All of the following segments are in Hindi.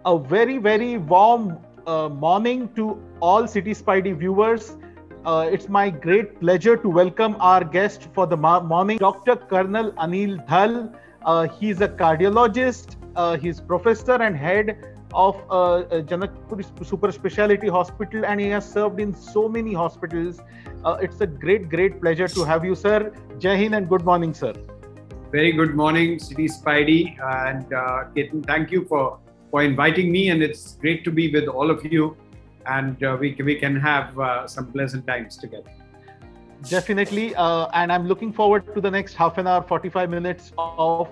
A very, very warm morning to all City Spidey viewers. It's my great pleasure to welcome our guest for the morning, Dr. Colonel Anil Dhal. He's a cardiologist, he's professor and head of Janakpur Super Speciality Hospital, and he has served in so many hospitals. It's a great pleasure to have you, sir. Jai Hind and good morning, sir. Very good morning, City Spidey, and Ketan, thank you for inviting me, and it's great to be with all of you, and we can have some pleasant times together. Definitely, and I'm looking forward to the next half an hour, 45 minutes of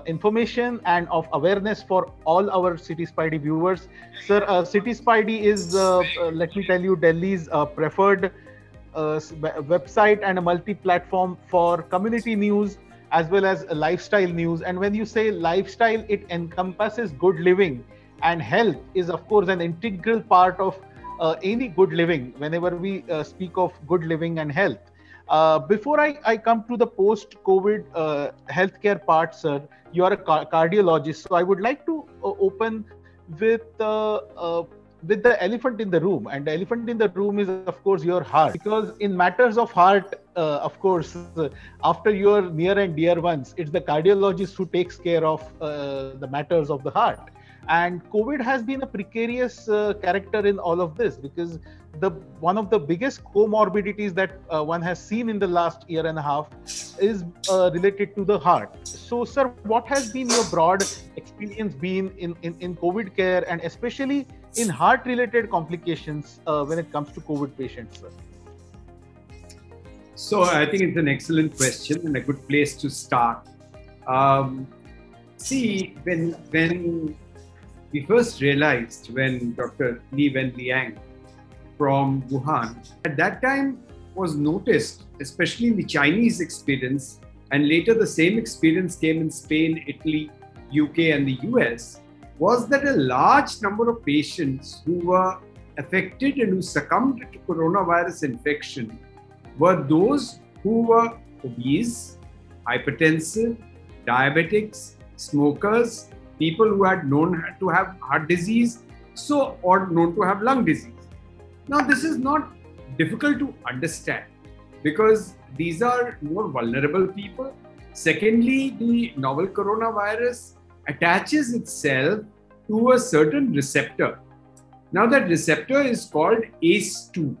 information and of awareness for all our City Spidey viewers. Sir, City Spidey is, let me tell you, Delhi's preferred website and a multi-platform for community news as well as lifestyle news. And when you say lifestyle, it encompasses good living, and health is of course an integral part of any good living whenever we speak of good living and health. Before I come to the post-COVID healthcare part, sir, you are a cardiologist, so I would like to open with the elephant in the room, and the elephant in the room is of course your heart, because in matters of heart, of course, after your near and dear ones, it's the cardiologist who takes care of the matters of the heart. And COVID has been a precarious character in all of this, because one of the biggest comorbidities that one has seen in the last year and a half is related to the heart. So, sir, what has been your broad experience been in COVID care, and especially in heart-related complications when it comes to COVID patients, sir? So, I think it's an excellent question and a good place to start. See, when we first realized, when Dr. Li Wenliang from Wuhan, at that time was noticed, especially in the Chinese experience, and later the same experience came in Spain, Italy, UK and the US, was that a large number of patients who were affected and who succumbed to coronavirus infection were those who were obese, hypertensive, diabetics, smokers, people who had known to have heart disease, or known to have lung disease. Now, this is not difficult to understand because these are more vulnerable people. Secondly, the novel coronavirus attaches itself to a certain receptor. Now, that receptor is called ACE2,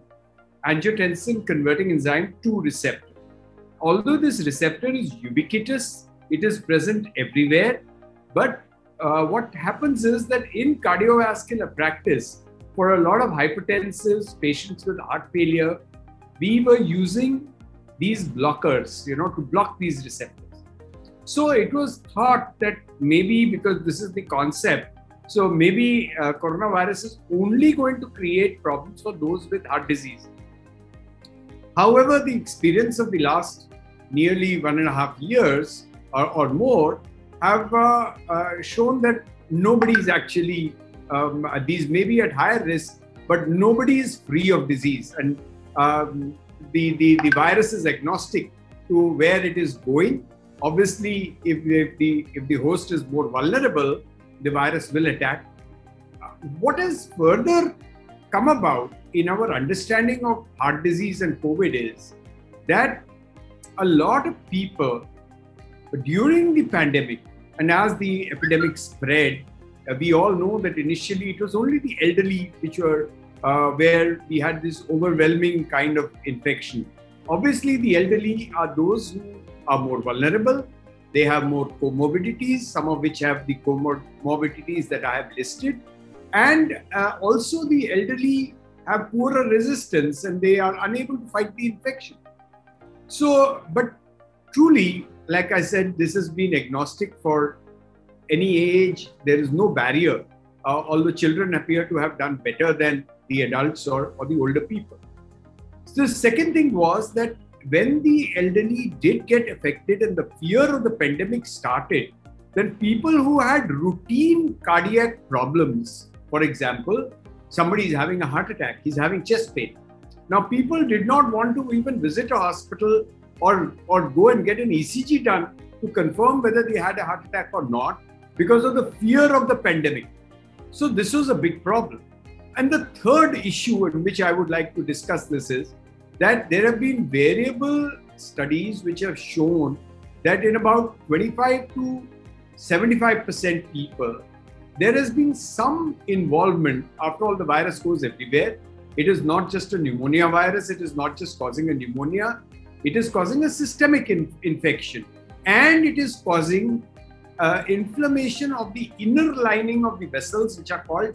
angiotensin converting enzyme 2 receptor. Although this receptor is ubiquitous, it is present everywhere, but what happens is that in cardiovascular practice, for a lot of hypertensive patients with heart failure, we were using these blockers, to block these receptors. So it was thought that maybe because this is the concept, so maybe coronavirus is only going to create problems for those with heart disease. However, the experience of the last nearly 1.5 years or more have shown that nobody is actually, these may be at higher risk, but nobody is free of disease. And the virus is agnostic to where it is going. Obviously, if the host is more vulnerable, the virus will attack. What has further come about in our understanding of heart disease and COVID is that a lot of people during the pandemic, and as the epidemic spread, we all know that initially it was only the elderly which were where we had this overwhelming kind of infection. Obviously, the elderly are those who are more vulnerable. They have more comorbidities, some of which have the comorbidities that I have listed. And also the elderly have poorer resistance and they are unable to fight the infection. So, but truly, like I said, this has been agnostic for any age. There is no barrier, although children appear to have done better than the adults or the older people. So the second thing was that when the elderly did get affected and the fear of the pandemic started, then people who had routine cardiac problems, for example, somebody is having a heart attack, he's having chest pain. Now, people did not want to even visit a hospital or go and get an ECG done to confirm whether they had a heart attack or not because of the fear of the pandemic. So this was a big problem. And the third issue in which I would like to discuss this is that there have been variable studies which have shown that in about 25 to 75% people, there has been some involvement. After all, the virus goes everywhere. It is not just a pneumonia virus. It is not just causing a pneumonia. It is causing a systemic infection. And it is causing inflammation of the inner lining of the vessels, which are called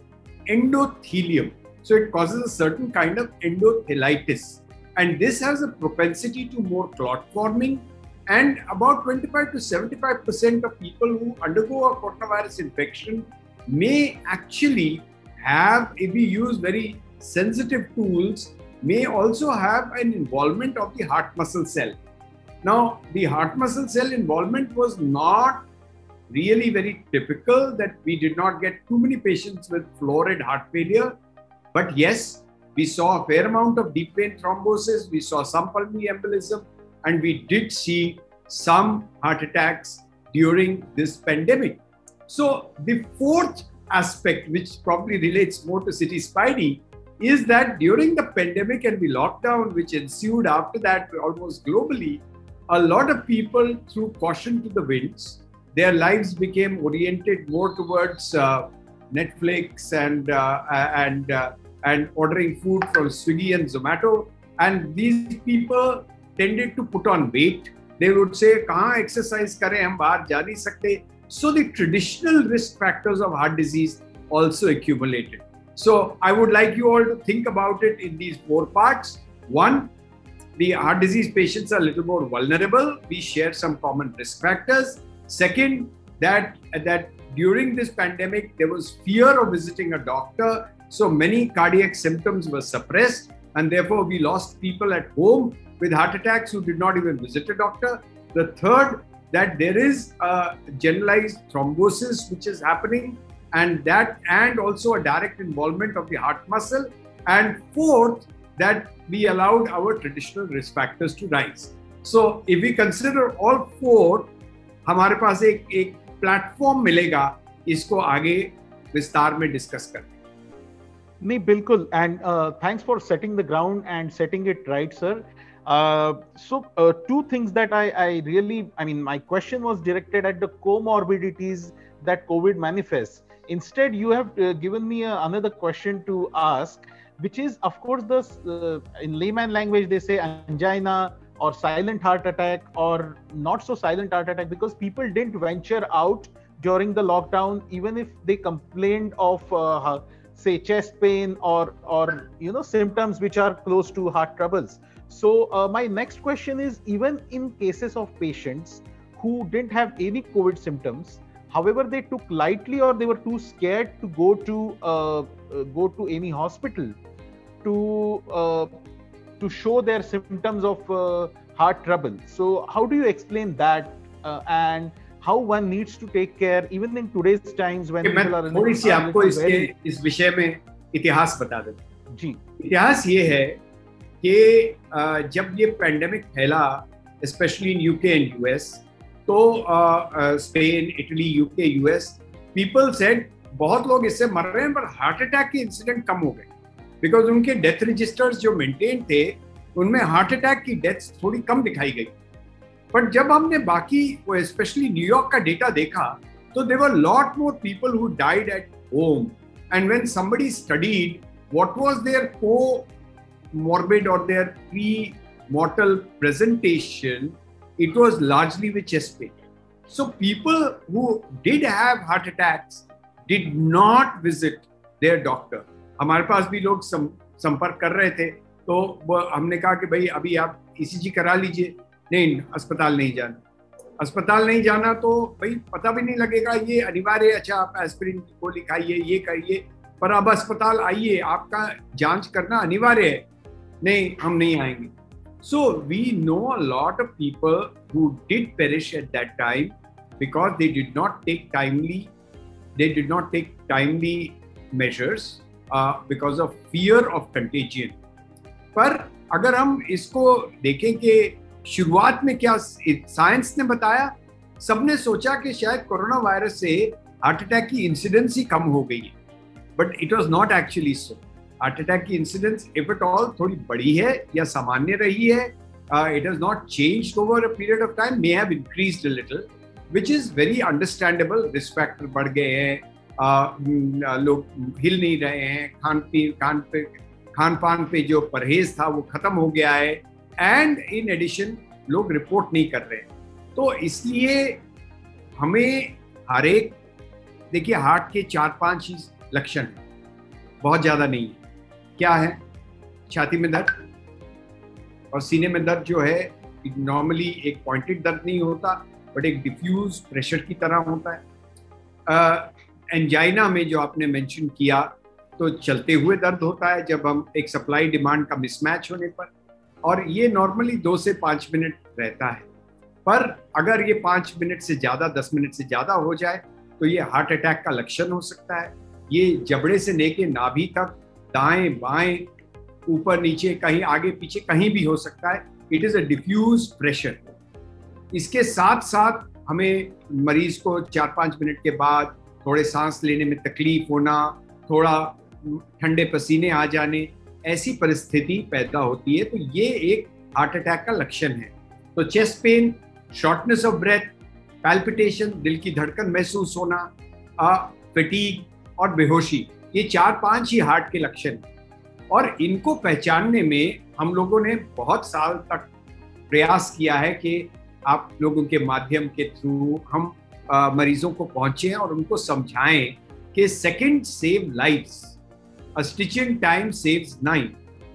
endothelium. So it causes a certain kind of endothelitis. And this has a propensity to more clot forming. And about 25 to 75% of people who undergo a coronavirus infection may actually have, if we use very sensitive tools, may also have an involvement of the heart muscle cell. Now, the heart muscle cell involvement was not really very typical, that we did not get too many patients with florid heart failure. But yes, we saw a fair amount of deep vein thrombosis, we saw some pulmonary embolism, and we did see some heart attacks during this pandemic. So the fourth aspect, which probably relates more to City Spidey, is that during the pandemic and the lockdown which ensued after that almost globally, a lot of people threw caution to the winds. Their lives became oriented more towards Netflix and ordering food from Swiggy and Zomato. And these people tended to put on weight. They would say, "Kahan exercise kare, hum bahar ja nahi sakte." So the traditional risk factors of heart disease also accumulated. So I would like you all to think about it in these four parts. One, the heart disease patients are a little more vulnerable. We share some common risk factors. Second, that during this pandemic, there was fear of visiting a doctor. So many cardiac symptoms were suppressed, and therefore we lost people at home with heart attacks who did not even visit a doctor. The third, that there is a generalized thrombosis which is happening, and also a direct involvement of the heart muscle. And fourth, that we allowed our traditional risk factors to rise. So if we consider all four, हमारे पास एक प्लेटफॉर्म मिलेगा इसको आगे विस्तार में डिस्कस करने। नहीं, बिल्कुल, and thanks for setting the ground and setting it right, sir. So two things that my question was directed at the comorbidities that COVID manifests. Instead, you have given me another question to ask, which is, of course, in layman language, they say angina or silent heart attack or not so silent heart attack, because people didn't venture out during the lockdown, even if they complained of say chest pain or symptoms which are close to heart troubles. So my next question is, even in cases of patients who didn't have any COVID symptoms, however they took lightly or they were too scared to go to any hospital to show their symptoms of heart trouble. So how do you explain that and how one needs to take care even in today's times when people are थोड़ी सी आपको इस विषय में इतिहास बता देता जी। इतिहास ये है कि जब ये पैंडेमिक फैला, specially in UK and US, तो Spain, Italy, UK, US, people said बहुत लोग इससे मर रहे हैं, पर हार्ट अटैक के इंसिडेंट कम हो गए, बिकॉज उनके डेथ रजिस्टर्स जो मेंटेन थे उनमें हार्ट अटैक की डेथ्स थोड़ी कम दिखाई गई। बट जब हमने बाकी स्पेशली न्यूयॉर्क का डेटा देखा, तो there were lot more people who died at home, and when somebody studied what was there comorbid और there pre mortal presentation, it was largely with chest pain. So people who did have heart attacks did not visit their doctor. हमारे पास भी लोग संपर्क कर रहे थे, तो हमने कहा कि भाई अभी आप ECG करा लीजिए। नहीं, अस्पताल नहीं जाना। अस्पताल नहीं जाना तो भाई पता भी नहीं लगेगा, ये अनिवार्य है, अच्छा आप एस्पिरिन की गोली खाइए, ये करिए, पर अब अस्पताल आइए, आपका जांच करना अनिवार्य है। नहीं, हम नहीं आएंगे। So we know a lot of people who did perish at that time because they did not take timely measures because of fear of contagion. पर अगर हम इसको देखें कि शुरुआत में क्या साइंस ने बताया, सबने सोचा कि शायद कोरोना वायरस से हार्ट अटैक की इंसिडेंस ही कम हो गई है, but it was not actually so. Heart attack की इंसिडेंस इफ एट ऑल थोड़ी बड़ी है या सामान्य रही है, it has not changed over a period of time, may have increased a little, which is very understandable. Risk factor बढ़ गए हैं, लोग हिल नहीं रहे हैं, खान पान पे जो परहेज था वो खत्म हो गया है, एंड इन एडिशन लोग रिपोर्ट नहीं कर रहे हैं। तो इसलिए हमें हर एक, देखिए हार्ट के 4-5 ही लक्षण हैं, बहुत ज्यादा नहीं है। क्या है? छाती में दर्द और सीने में दर्द जो है नॉर्मली एक पॉइंटेड दर्द नहीं होता, बट एक डिफ्यूज प्रेशर की तरह होता है। एंजाइना में जो आपने मेंशन किया, तो चलते हुए दर्द होता है जब हम एक सप्लाई डिमांड का मिसमैच होने पर, और ये नॉर्मली 2 से 5 मिनट रहता है। पर अगर ये 5 मिनट से ज़्यादा, 10 मिनट से ज़्यादा हो जाए तो ये हार्ट अटैक का लक्षण हो सकता है। ये जबड़े से लेके नाभि तक, दाएं बाएं, ऊपर नीचे, कहीं आगे पीछे, कहीं भी हो सकता है। It is a diffuse pressure. इसके साथ साथ हमें मरीज को 4-5 मिनट के बाद थोड़े सांस लेने में तकलीफ होना, थोड़ा ठंडे पसीने आ जाने, ऐसी परिस्थिति पैदा होती है, तो ये एक हार्ट अटैक का लक्षण है। तो chest pain, shortness of breath, palpitation, दिल की धड़कन महसूस होना, फटीग और बेहोशी, ये 4-5 ही हार्ट के लक्षण हैं। और इनको पहचानने में हम लोगों ने बहुत साल तक प्रयास किया है कि आप लोगों के माध्यम के थ्रू हम मरीजों को पहुंचे और उनको समझाएं कि second save lives, a stitch in time saves 9।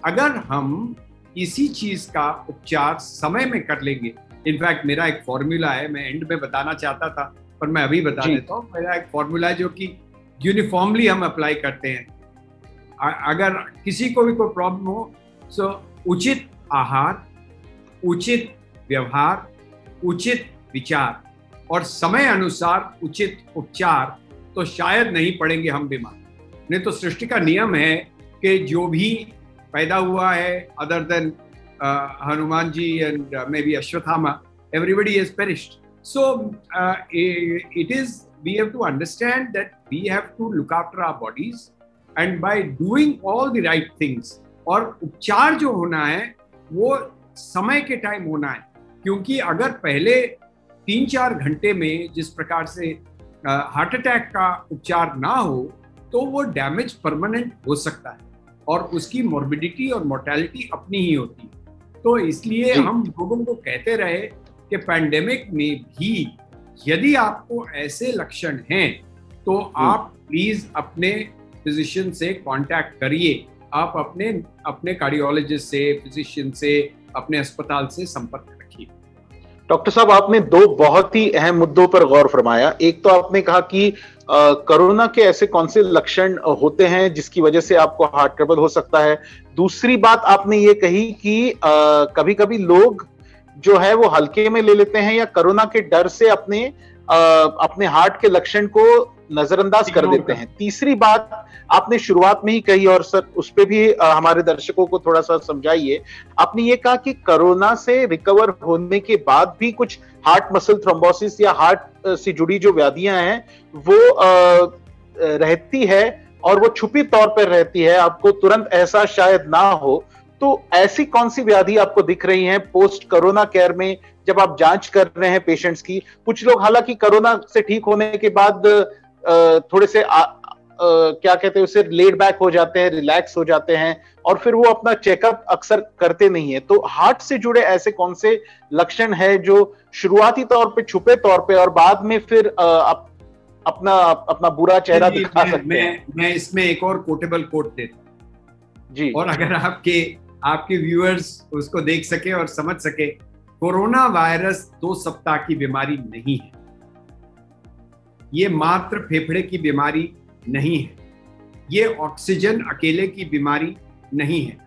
अगर हम इसी चीज का उपचार समय में कर लेंगे, इनफैक्ट मेरा एक फॉर्मूला है, मैं एंड में बताना चाहता था पर मैं अभी बता देता हूँ। मेरा एक फॉर्मूला है जो कि यूनिफॉर्मली हम अप्लाई करते हैं। अगर किसी को भी कोई प्रॉब्लम हो, सो उचित आहार, उचित व्यवहार, उचित विचार और समय अनुसार उचित उपचार, तो शायद नहीं पड़ेंगे हम बीमार। नहीं तो सृष्टि का नियम है कि जो भी पैदा हुआ है, other than Hanuman ji and maybe Ashwatthama, everybody has perished. So it is, we have to understand that we have to look after our bodies, and by doing all the right things, और उपचार जो होना है वो समय के टाइम होना है। क्योंकि अगर पहले 3-4 घंटे में जिस प्रकार से हार्ट अटैक का उपचार ना हो, तो वो डैमेज परमानेंट हो सकता है और उसकी मॉर्बिडिटी और मोर्टेलिटी अपनी ही होती है। तो इसलिए हम लोगों को कहते रहे कि पैंडेमिक में भी यदि आपको ऐसे लक्षण हैं तो आप प्लीज अपने फिजिशियन से कांटेक्ट करिए। आप अपने कार्डियोलॉजिस्ट से, फिजिशियन से, अपने अस्पताल से संपर्क रखिए। डॉक्टर साहब, आपने 2 बहुत ही अहम मुद्दों पर गौर फरमाया। एक तो आपने कहा कि कोरोना के ऐसे कौन से लक्षण होते हैं जिसकी वजह से आपको हार्ट ट्रबल हो सकता है। दूसरी बात आपने ये कही कि कभी कभी लोग जो है वो हल्के में ले लेते हैं या कोरोना के डर से अपने हार्ट के लक्षण को नजरअंदाज कर देते हैं। तीसरी बात आपने शुरुआत में ही कही, और सर उस पे भी हमारे दर्शकों को थोड़ा सा समझाइए। आपने ये कहा कि कोरोना से रिकवर होने के बाद भी कुछ हार्ट मसल थ्रोम्बोसिस या हार्ट से जुड़ी जो व्याधियां हैं वो रहती है, और वो छुपी तौर पर रहती है, आपको तुरंत एहसास शायद ना हो। तो ऐसी कौन सी व्याधि आपको दिख रही हैं पोस्ट कोरोना केयर में जब आप जांच कर रहे हैं पेशेंट्स की? कुछ लोग हालांकि कोरोना से ठीक होने के बाद थोड़े से क्या कहते हैं उसे, लेड बैक हो जाते हैं, रिलैक्स हो जाते हैं, और फिर वो अपना चेकअप अक्सर करते नहीं है। तो हार्ट से जुड़े ऐसे कौन से लक्षण है जो शुरुआती तौर पे, छुपे तौर पे, और बाद में फिर अपना बुरा चेहरा दिखा सकते हैं? मैं इसमें एक और कोटेबल कोट देता हूं जी, और अगर आपके व्यूअर्स उसको देख सके और समझ सके, कोरोना वायरस 2 सप्ताह की बीमारी नहीं है। ये मात्र फेफड़े की बीमारी नहीं है, ये ऑक्सीजन अकेले की बीमारी नहीं है।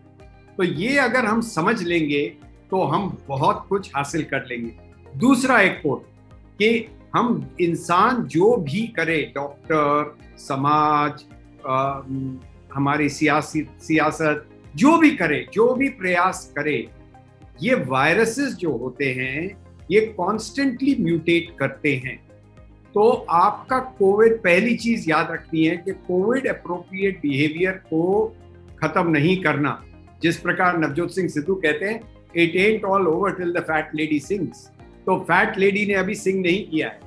तो ये अगर हम समझ लेंगे तो हम बहुत कुछ हासिल कर लेंगे। दूसरा एक कोट कि हम इंसान जो भी करे, डॉक्टर, समाज, हमारी सियासत, जो भी करे, जो भी प्रयास करे, ये वायरसेस जो होते हैं ये कॉन्स्टेंटली म्यूटेट करते हैं। तो आपका कोविड, पहली चीज याद रखनी है कि कोविड अप्रोप्रिएट बिहेवियर को खत्म नहीं करना। जिस प्रकार नवजोत सिंह सिद्धू कहते हैं, it ain't all over till the fat lady sings. तो फैट लेडी ने अभी सिंग नहीं किया है।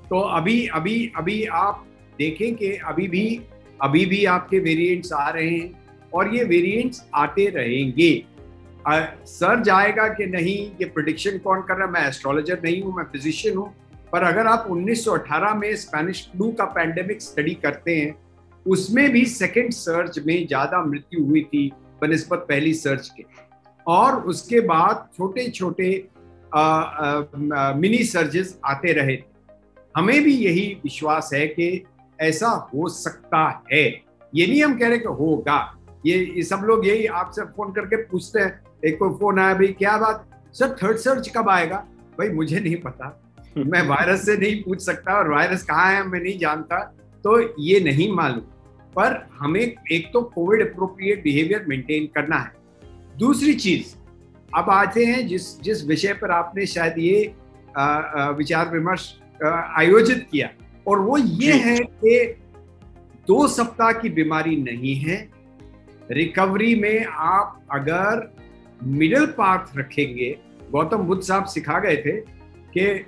तो अभी आप देखें कि अभी भी आपके वेरिएंट्स आ रहे हैं और ये वेरिएंट्स आते रहेंगे। सर जाएगा कि नहीं, ये प्रेडिक्शन कौन कर रहा है? मैं एस्ट्रोलॉजर नहीं हूँ, मैं फिजिशियन हूँ। पर अगर आप 1918 में स्पेनिश फ्लू का पैंडेमिक स्टडी करते हैं, उसमें भी सेकेंड सर्ज में ज्यादा मृत्यु हुई थी बनिस्बत पहली सर्ज के, और उसके बाद छोटे छोटे मिनी सर्जेस आते रहे। हमें भी यही विश्वास है कि ऐसा हो सकता है। ये नहीं हम कह रहे कि होगा। ये सब लोग यही आपसे फोन करके पूछते हैं, एक को फोन आया, भाई क्या बात सर, थर्ड सर्ज कब आएगा? भाई मुझे नहीं पता, मैं वायरस से नहीं पूछ सकता, और वायरस कहाँ है मैं नहीं जानता, तो ये नहीं मालूम। पर हमें एक तो कोविड अप्रोप्रिएट बिहेवियर मेंटेन करना है। दूसरी चीज, अब आते हैं जिस विषय पर आपने शायद ये विचार विमर्श आयोजित किया, और वो ये है कि 2 सप्ताह की बीमारी नहीं है। रिकवरी में आप अगर मिडिल पाथ रखेंगे, गौतम बुद्ध साहब सिखा गए थे कि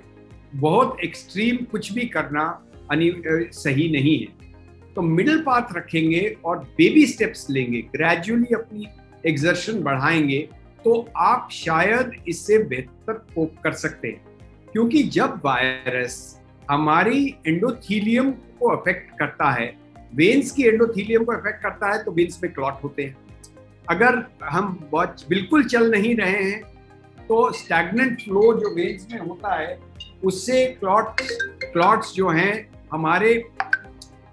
बहुत एक्सट्रीम कुछ भी करना सही नहीं है। तो मिडिल पाथ रखेंगे और बेबी स्टेप्स लेंगे, ग्रेजुअली अपनी एक्सर्शन बढ़ाएंगे, तो आप शायद इससे बेहतर कोप कर सकते हैं। क्योंकि जब वायरस हमारी एंडोथीलियम को अफेक्ट करता है, वेन्स की एंडोथीलियम को अफेक्ट करता है, तो वेन्स में क्लॉट होते हैं। अगर हम बिल्कुल चल नहीं रहे हैं तो स्टैग्नेंट फ्लो जो वेन्स में होता है, उससे क्लॉट्स जो हैं हमारे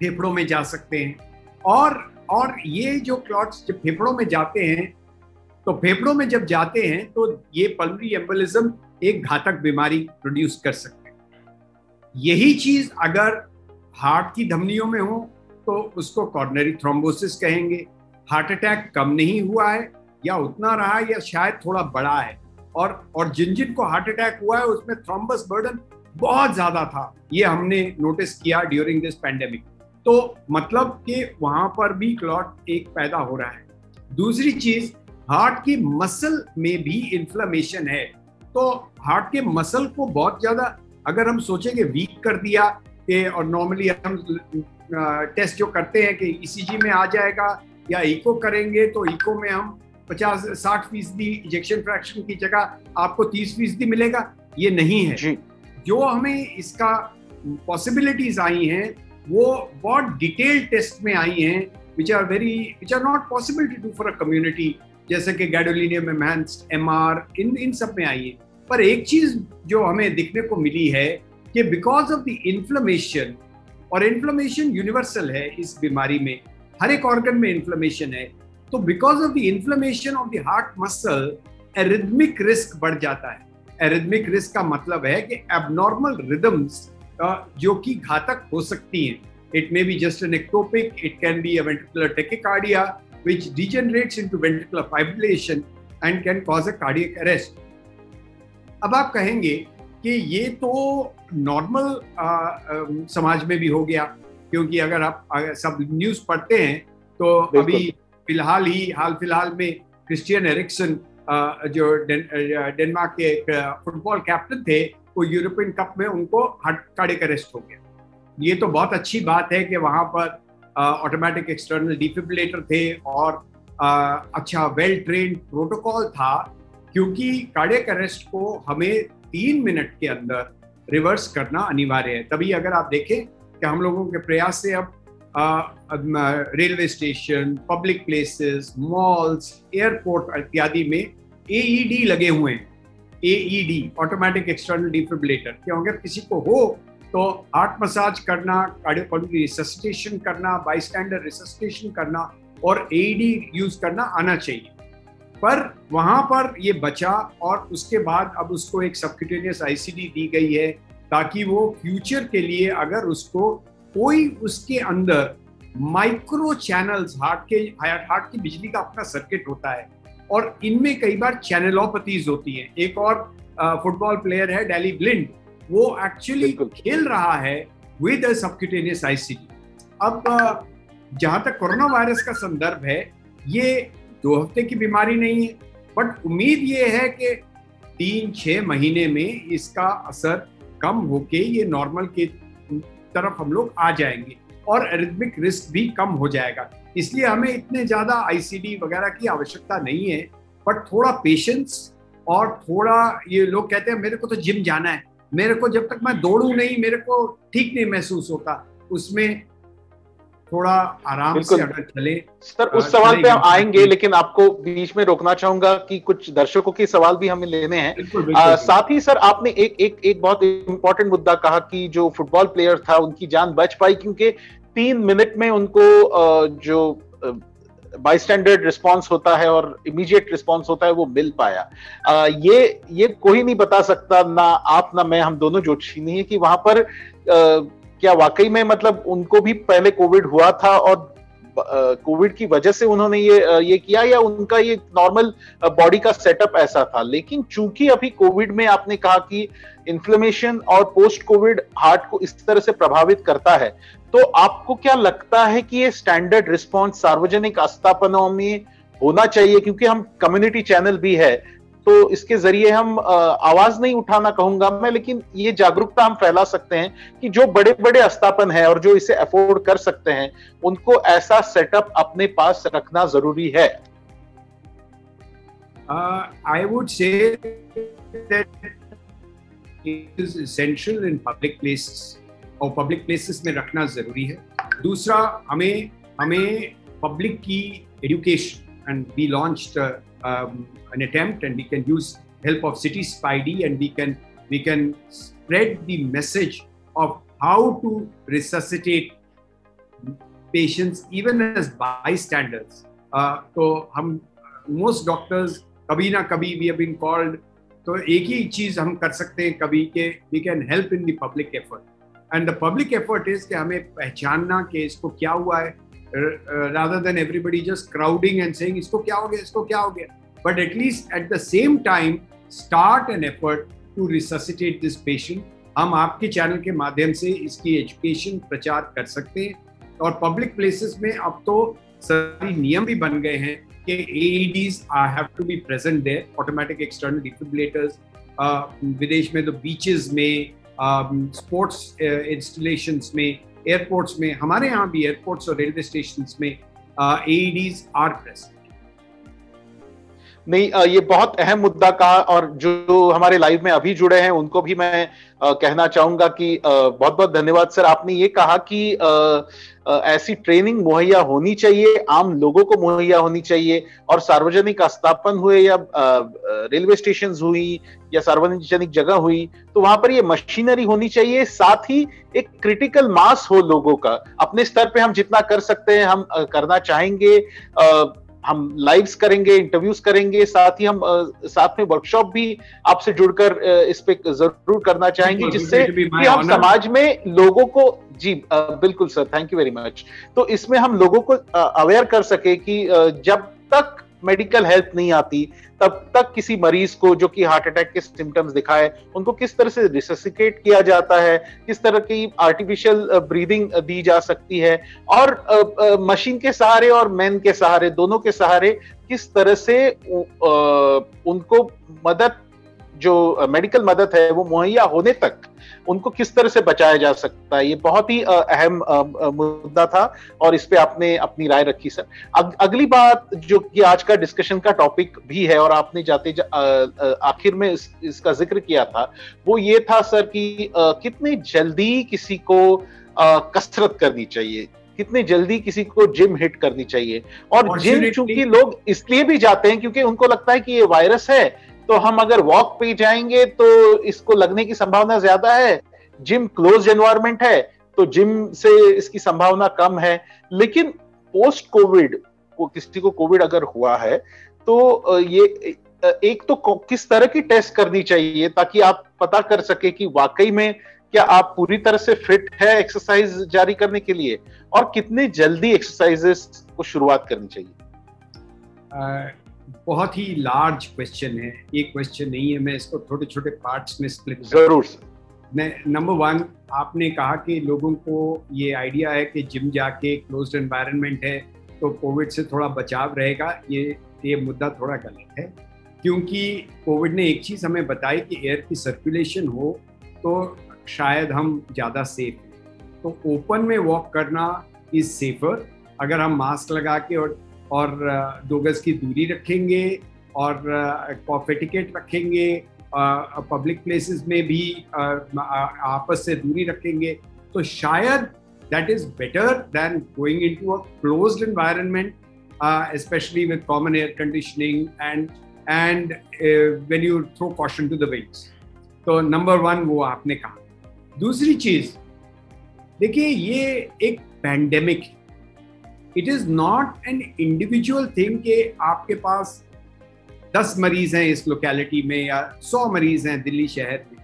फेफड़ों में जा सकते हैं। और ये जो क्लॉट्स जब फेफड़ों में जाते हैं, तो फेफड़ों में जब जाते हैं तो ये पल्मोनरी एम्बोलिज्म एक घातक बीमारी प्रोड्यूस कर सकते हैं। यही चीज अगर हार्ट की धमनियों में हो तो उसको कॉर्नरी थ्रोम्बोसिस कहेंगे। हार्ट अटैक कम नहीं हुआ है, या उतना रहा है, या शायद थोड़ा बड़ा है, और जिन को हार्ट अटैक हुआ है उसमें थ्रोम्बस बर्डन बहुत ज्यादा था, ये हमने नोटिस किया ड्यूरिंग दिस पैंडेमिक। तो मतलब कि वहां पर भी क्लॉट एक पैदा हो रहा है। दूसरी चीज, हार्ट की मसल में भी इन्फ्लेमेशन है। तो हार्ट के मसल को बहुत ज्यादा अगर हम सोचें कि वीक कर दिया, कि और नॉर्मली हम टेस्ट जो करते हैं कि ईसीजी में आ जाएगा या इको करेंगे, तो इको में हम 50-60% इजेक्शन फ्रैक्शन की जगह आपको 30% मिलेगा, ये नहीं है जी। जो हमें इसका पॉसिबिलिटीज आई हैं वो बहुत डिटेल्ड टेस्ट में आई हैं, which are not possible to do for a community, जैसे कि गैडोलिनियम एनहांस्ड एमआर इन सब में आई है। पर एक चीज जो हमें दिखने को मिली है कि बिकॉज ऑफ द इन्फ्लेमेशन, और इन्फ्लेमेशन यूनिवर्सल है इस बीमारी में, हर एक ऑर्गन में इन्फ्लेमेशन है, तो because of the inflammation of the heart muscle arrhythmic risk बढ़ जाता है। एरिथमिक रिस्क का मतलब है कि एबनॉर्मल रिदम्स जो कि घातक हो सकती हैं। It may be just an ectopic, it can be a ventricular tachycardia which degenerates into ventricular fibrillation and can cause a cardiac arrest. अब आप कहेंगे कि ये तो नॉर्मल समाज में भी हो गया, क्योंकि अगर आप सब न्यूज़ पढ़ते हैं तो अभी हाल फिलहाल में क्रिस्टियन एरिक्सन जो डेनमार्क के एक फुटबॉल कैप्टन थे, वो यूरोपियन कप में उनको कार्डियक अरेस्ट हो गया। ये तो बहुत अच्छी बात है कि वहाँ पर ऑटोमेटिक एक्सटर्नल डिफिब्रिलेटर थे और अच्छा वेल ट्रेन्ड प्रोटोकॉल था, क्योंकि कार्डियक अरेस्ट को हमें 3 मिनट के अंदर रिवर्स करना अनिवार्य है। तभी अगर आप देखें कि हम लोगों के प्रयास से अब railway station, public places, malls, airport इत्यादि में AED लगे हुए हैं। AED ऑटोमेटिक एक्सटर्नल डिफिब्रिलेटर, क्योंकि अगर किसी को हो तो हार्ट मसाज करना, कार्डियोपल्मोनरी रिससिटेशन करना, बाईस्टैंडर रिससिटेशन करना और AED यूज करना आना चाहिए। पर वहां पर ये बचा, और उसके बाद अब उसको एक सबक्यूटेनियस ICD दी गई है, ताकि वो फ्यूचर के लिए अगर उसको कोई उसके अंदर माइक्रो चैनल्स, हार्ट की बिजली का अपना सर्किट होता है और इनमें कई बार चैनलोपैथीज होती हैं। एक और फुटबॉल प्लेयर है डैली ब्लिंड, वो एक्चुअली खेल रहा है with a subcutaneous ICD. अब जहाँ तक कोरोना वायरस का संदर्भ है, ये 2 हफ्ते की बीमारी नहीं है, बट उम्मीद ये है कि 3-6 महीने में इसका असर कम होके ये नॉर्मल के तरफ हम लोग आ जाएंगे और एरिथमिक रिस्क भी कम हो जाएगा। इसलिए हमें इतने ज़्यादा ICD वगैरह की आवश्यकता नहीं है, बट थोड़ा पेशेंस और थोड़ा, ये लोग कहते हैं मेरे को तो जिम जाना है, मेरे को जब तक मैं दौड़ूं नहीं मेरे को ठीक नहीं महसूस होता, उसमें थोड़ा आराम से अगर चले। सर उस सवाल पे हम आएंगे, लेकिन आपको बीच में रोकना चाहूंगा कि कुछ दर्शकों के सवाल भी हमें लेने हैं। साथ ही सर आपने एक बहुत इंपॉर्टेंट मुद्दा कहा कि जो फुटबॉल प्लेयर था उनकी जान बच पाई क्योंकि 3 मिनट में उनको जो बाईस्टैंडर्ड रिस्पांस होता है और इमीडिएट रिस्पांस होता है वो मिल पाया। ये कोई नहीं बता सकता, ना आप ना मैं, हम दोनों ज्योतिषी नहीं है कि वहां पर क्या वाकई में मतलब उनको भी पहले कोविड हुआ था और कोविड की वजह से उन्होंने ये किया, या उनका ये नॉर्मल बॉडी का सेटअप ऐसा था। लेकिन चूंकि अभी कोविड में आपने कहा कि इन्फ्लेमेशन और पोस्ट कोविड हार्ट को इस तरह से प्रभावित करता है, तो आपको क्या लगता है कि ये स्टैंडर्ड रिस्पॉन्स सार्वजनिक आस्थापनों में होना चाहिए? क्योंकि हम कम्युनिटी चैनल भी है तो इसके जरिए हम आवाज नहीं उठाना कहूंगा मैं, लेकिन ये जागरूकता हम फैला सकते हैं कि जो बड़े बड़े आस्थापन है और जो इसे अफोर्ड कर सकते हैं उनको ऐसा सेटअप अपने पास रखना जरूरी है। I would say that it is essential in public places, और public places में रखना जरूरी है। दूसरा, हमें public की education, and we launched an attempt, and we can use help of City Spidey, and we can spread the message of how to resuscitate patients even as bystanders. तो हम most doctors कभी ना कभी we have been called, तो एक ही चीज हम कर सकते हैं कभी के we can help in the public effort, and the public effort is कि हमें पहचानना कि इसको क्या हुआ है, rather than everybody just crowding and saying इसको क्या हो गया, but at least at the same time start an effort to resuscitate this patient. हम आपके चैनल के माध्यम से इसकी एजुकेशन प्रचार कर सकते हैं, और पब्लिक प्लेसेस में अब तो सारी नियम भी बन गए हैं कि AEDs have to be present there, automatic external defibrillators. विदेश में तो बीचेस में, स्पोर्ट्स इंस्टॉलेशंस में, एयरपोर्ट्स में, हमारे यहाँ भी एयरपोर्ट्स और रेलवे स्टेशंस में AEDs are present. नहीं, ये बहुत अहम मुद्दा कहा, और जो हमारे लाइव में अभी जुड़े हैं उनको भी मैं कहना चाहूंगा कि बहुत बहुत धन्यवाद सर। आपने ये कहा कि ऐसी ट्रेनिंग मुहैया होनी चाहिए, आम लोगों को मुहैया होनी चाहिए, और सार्वजनिक आस्थापन हुए या रेलवे स्टेशन हुई या सार्वजनिक जगह हुई तो वहां पर ये मशीनरी होनी चाहिए। साथ ही एक क्रिटिकल मास हो लोगों का, अपने स्तर पे हम जितना कर सकते हैं हम करना चाहेंगे। हम लाइव्स करेंगे, इंटरव्यूज करेंगे, साथ ही हम साथ में वर्कशॉप भी आपसे जुड़कर इस पे जरूर करना चाहेंगे, जिससे कि हम समाज में लोगों को, जी बिल्कुल sir, thank you very much. तो इसमें हम लोगों को अवेयर कर सके कि जब तक मेडिकल हेल्प नहीं आती तब तक किसी मरीज को जो कि हार्ट अटैक के सिम्टम्स दिखाए उनको किस तरह से रिससिकेट किया जाता है, किस तरह की आर्टिफिशियल ब्रीदिंग दी जा सकती है, और मशीन के सहारे और मैन के सहारे, दोनों के सहारे किस तरह से उनको मदद, जो मेडिकल मदद है वो मुहैया होने तक उनको किस तरह से बचाया जा सकता है। ये बहुत ही अहम मुद्दा था और इस पे आपने अपनी राय रखी सर। अगली बात जो कि आज का डिस्कशन का टॉपिक भी है और आपने जाते आखिर में इसका जिक्र किया था, वो ये था सर कि कितने जल्दी किसी को कसरत करनी चाहिए, कितने जल्दी किसी को जिम हिट करनी चाहिए। और जिम चूंकि लोग इसलिए भी जाते हैं क्योंकि उनको लगता है कि ये वायरस है तो हम अगर वॉक पे जाएंगे तो इसको लगने की संभावना ज्यादा है, जिम क्लोज एनवायरनमेंट है तो जिम से इसकी संभावना कम है। लेकिन पोस्ट कोविड को किसी को कोविड अगर हुआ है तो ये एक तो किस तरह की टेस्ट करनी चाहिए ताकि आप पता कर सके कि वाकई में क्या आप पूरी तरह से फिट है एक्सरसाइज जारी करने के लिए, और कितने जल्दी एक्सरसाइजेस को शुरुआत करनी चाहिए। बहुत ही लार्ज क्वेश्चन है, एक क्वेश्चन नहीं है, मैं इसको छोटे छोटे पार्ट्स में स्प्लिट जरूर सर। नंबर वन, आपने कहा कि लोगों को ये आइडिया है कि जिम जाके क्लोज्ड एनवायरनमेंट है तो कोविड से थोड़ा बचाव रहेगा। ये मुद्दा थोड़ा गलत है, क्योंकि कोविड ने एक चीज़ हमें बताई कि एयर की सर्कुलेशन हो तो शायद हम ज़्यादा सेफ हैं। तो ओपन में वॉक करना इज़ सेफर अगर हम मास्क लगा के और 2 गज की दूरी रखेंगे और कॉफ एटिकेट रखेंगे, पब्लिक प्लेसेस में भी आपस से दूरी रखेंगे, तो शायद that is better than going into a closed environment, especially with common air conditioning and when you throw caution to the winds. तो नंबर 1 वो आपने कहा। दूसरी चीज देखिए, ये एक pandemic, it is not an individual thing कि आपके पास 10 मरीज हैं इस लोकेलिटी में या 100 मरीज हैं दिल्ली शहर में।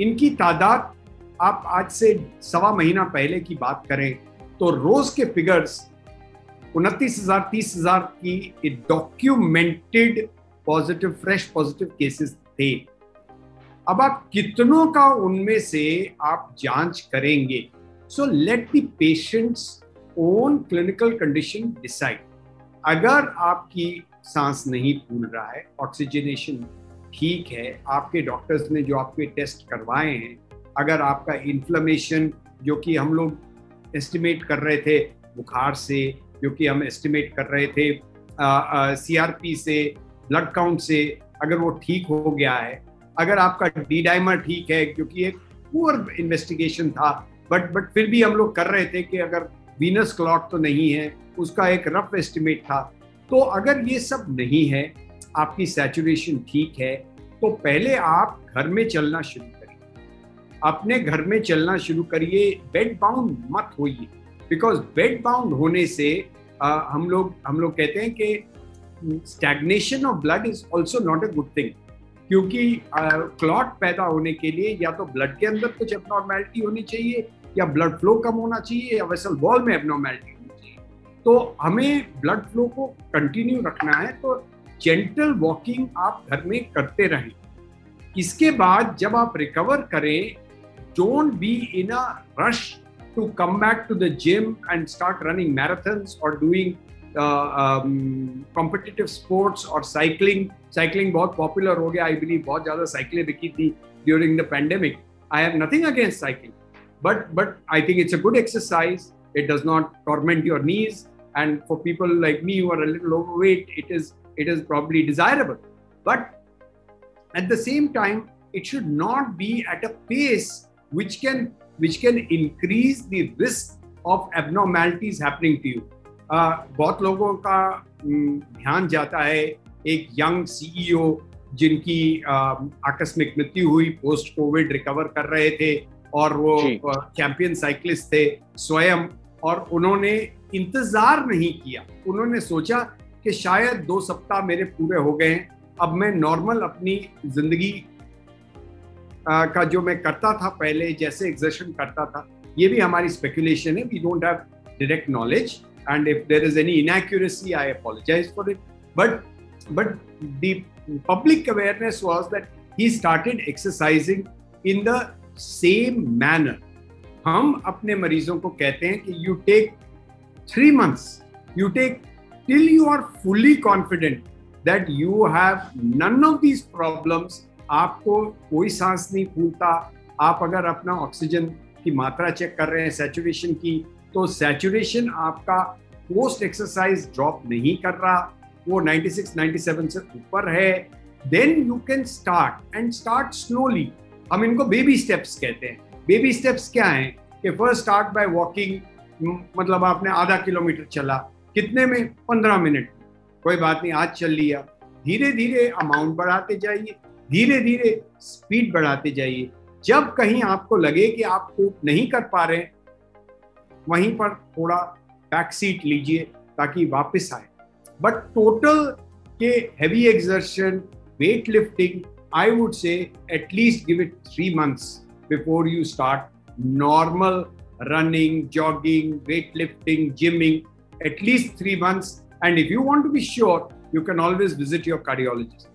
इनकी तादाद, आप आज से 1.25 महीना पहले की बात करें तो रोज के फिगर्स 29,000 30,000 की documented positive, fresh positive cases थे। अब आप कितनों का उनमें से आप जांच करेंगे? So let the patients own clinical condition decide. अगर आपकी सांस नहीं फूल रहा है, ऑक्सीजनेशन ठीक है, आपके डॉक्टर्स ने जो आपके टेस्ट करवाए हैं, अगर आपका इन्फ्लेमेशन जो कि हम लोग एस्टिमेट कर रहे थे बुखार से, जो कि हम एस्टिमेट कर रहे थे CRP से, ब्लड काउंट से, अगर वो ठीक हो गया है, अगर आपका डी डाइमर ठीक है, क्योंकि एक पुअर इन्वेस्टिगेशन था, बट फिर भी हम लोग कर रहे थे कि अगर वीनस क्लॉट तो नहीं है, उसका एक रफ एस्टिमेट था। तो अगर ये सब नहीं है, आपकी सैचुरेशन ठीक है, तो पहले आप घर में चलना शुरू करिए, अपने घर में चलना शुरू करिए, बेड बाउंड मत होइए, बिकॉज बेड बाउंड होने से हम लोग कहते हैं कि stagnation of blood is also not a good thing, क्योंकि क्लॉट पैदा होने के लिए या तो ब्लड के अंदर कुछ एबनॉर्मेलिटी होनी चाहिए, या ब्लड फ्लो कम होना चाहिए, या वेसल वॉल में एबनॉर्मेलिटी होनी चाहिए। तो हमें ब्लड फ्लो को कंटिन्यू रखना है, तो जेंटल वॉकिंग आप घर में करते रहें। इसके बाद जब आप रिकवर करें, don't be in a rush to come back to the gym and start running marathons or doing competitive sports or cycling. Cycling बहुत popular हो गया, I believe बहुत ज़्यादा साइकिलें बिकी थी during the pandemic. I have nothing against cycling, but I think it's a good exercise. It does not torment your knees, and for people like me who are a little overweight, it is probably desirable. But at the same time, it should not be at a pace which can increase the risk of abnormalities happening to you. बहुत लोगों का ध्यान जाता है, एक यंग CEO जिनकी आकस्मिक मृत्यु हुई, पोस्ट कोविड रिकवर कर रहे थे, और वो चैंपियन साइकिलिस्ट थे स्वयं, और उन्होंने इंतजार नहीं किया। उन्होंने सोचा कि शायद 2 सप्ताह मेरे पूरे हो गए हैं, अब मैं नॉर्मल अपनी जिंदगी का जो मैं करता था पहले, जैसे एक्सर्शन करता था। ये भी हमारी स्पेकुलेशन है, we don't have direct knowledge, and if there is any inaccuracy I apologise for it, but the public awareness was that he started exercising in the same manner. हम अपने मरीजों को कहते हैं कि you take 3 months, you take till you are fully confident that you have none of these problems. आपको कोई सांस नहीं फूलता, आप अगर अपना ऑक्सीजन की मात्रा चेक कर रहे हैं, सैचुरेशन की, तो सैचुरेशन आपका पोस्ट एक्सरसाइज ड्रॉप नहीं कर रहा, वो 96-97 से ऊपर है, then you can start and start slowly. हम इनको बेबी स्टेप्स कहते हैं। बेबी स्टेप्स क्या हैं कि फर्स्ट स्टार्ट बाय वॉकिंग, मतलब आपने आधा किलोमीटर चला, कितने में? 15 मिनट। कोई बात नहीं, आज चल लिया, धीरे धीरे अमाउंट बढ़ाते जाइए, धीरे धीरे स्पीड बढ़ाते जाइए। जब कहीं आपको लगे कि आप कोप नहीं कर पा रहे, वहीं पर थोड़ा बैक सीट लीजिए ताकि वापस आए। बट टोटल के heavy exertion, weight lifting, I would say at least give it 3 months before you start normal running, jogging, weightlifting, gymming, at least 3 months. And if you want to be sure, you can always visit your cardiologist.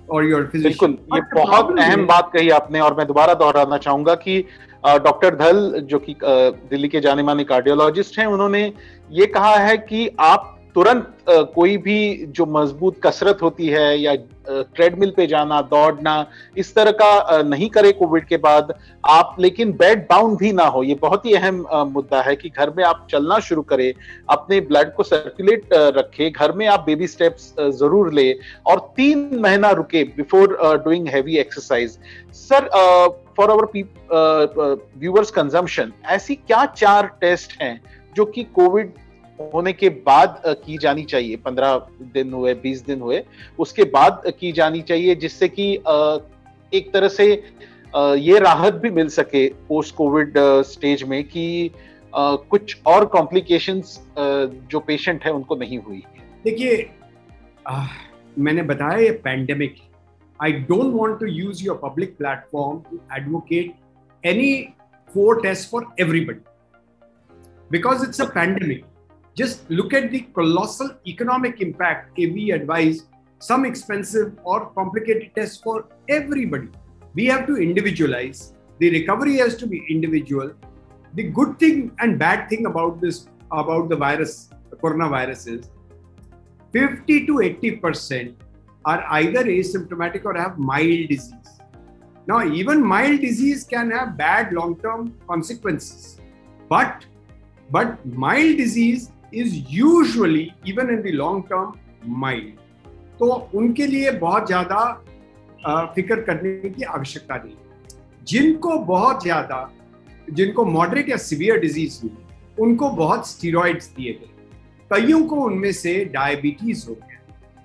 or your physician. बिल्कुल, ये बहुत अहम बात कही आपने और मैं दोबारा दोहराना चाहूंगा कि डॉक्टर धल जो कि दिल्ली के जाने माने कार्डियोलॉजिस्ट हैं, उन्होंने ये कहा है कि आप तुरंत कोई भी जो मजबूत कसरत होती है या ट्रेडमिल पे जाना, दौड़ना, इस तरह का नहीं करे कोविड के बाद आप, लेकिन बेड बाउंड भी ना हो। ये बहुत ही अहम मुद्दा है कि घर में आप चलना शुरू करें, अपने ब्लड को सर्कुलेट रखें, घर में आप बेबी स्टेप्स जरूर ले और 3 महीना रुके before doing heavy exercise. Sir, for our viewers consumption, ऐसी क्या 4 टेस्ट हैं जो कि कोविड होने के बाद की जानी चाहिए, 15 दिन हुए, 20 दिन हुए, उसके बाद की जानी चाहिए, जिससे कि एक तरह से ये राहत भी मिल सके पोस्ट कोविड स्टेज में कि कुछ और कॉम्प्लिकेशंस जो पेशेंट है उनको नहीं हुई। देखिए, मैंने बताया ये pandemic, I don't want to use your public platform to advocate any 4 test for everybody because it's a pandemic. Just look at the colossal economic impact if we advise some expensive or complicated tests for everybody. We have to individualize. The recovery has to be individual. The good thing and bad thing about the virus, the coronavirus, is 50 to 80% are either asymptomatic or have mild disease. Now, even mild disease can have bad long-term consequences. But mild disease is usually even in the long term mild. तो उनके लिए बहुत ज्यादा फिक्र करने की आवश्यकता नहीं. जिनको मॉडरेट या सीवियर डिजीज हुई, उनको बहुत स्टीरॉइड्स दिए गए. कईयों को उनमें से डायबिटीज हो गया,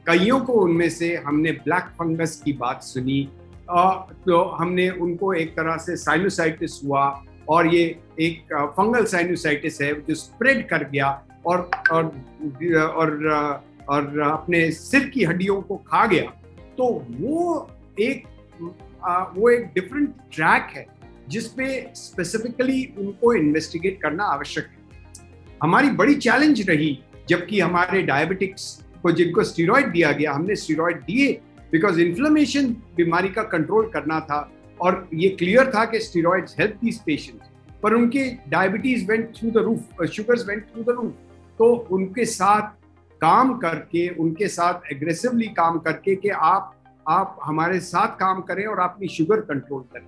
कईयों को उनमें से हमने ब्लैक फंगस की बात सुनी, तो हमने उनको एक तरह से साइनोसाइटिस हुआ और ये एक फंगल साइनोसाइटिस है जो स्प्रेड कर गया और अपने सिर की हड्डियों को खा गया. तो वो एक डिफरेंट ट्रैक है जिसपे स्पेसिफिकली उनको इन्वेस्टिगेट करना आवश्यक है. हमारी बड़ी चैलेंज रही जबकि हमारे डायबिटिक्स को जिनको स्टीरॉइड दिया गया, हमने स्टीरॉइड दिए बिकॉज इन्फ्लेमेशन बीमारी का कंट्रोल करना था और ये क्लियर था कि स्टीरॉइड्स हेल्प दीज पेशेंट्स, पर उनके diabetes went through the roof, sugars went through the roof. तो उनके साथ काम करके, उनके साथ एग्रेसिवली काम करके कि आप हमारे साथ काम करें और अपनी शुगर कंट्रोल करें.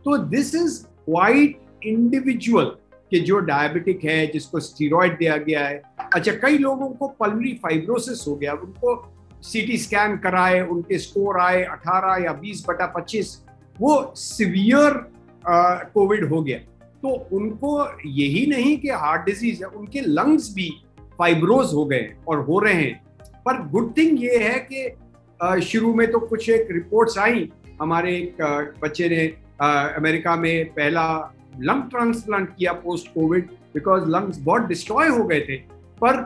तो दिस इज क्वाइट इंडिविजुअल कि जो डायबिटिक है, जिसको स्टीरॉइड दिया गया है. अच्छा, कई लोगों को पल्मोनरी फाइब्रोसिस हो गया, उनको सीटी स्कैन कराए, उनके स्कोर आए 18 या 20/25, वो सीवियर कोविड हो गया. तो उनको यही नहीं कि हार्ट डिजीज है, उनके लंग्स भी फाइब्रोज हो गए और हो रहे हैं. पर गुड थिंग ये है कि शुरू में तो कुछ एक रिपोर्ट्स आई, हमारे एक बच्चे ने अमेरिका में पहला लंग ट्रांसप्लांट किया पोस्ट कोविड बिकॉज लंग्स बहुत डिस्ट्रॉय हो गए थे. पर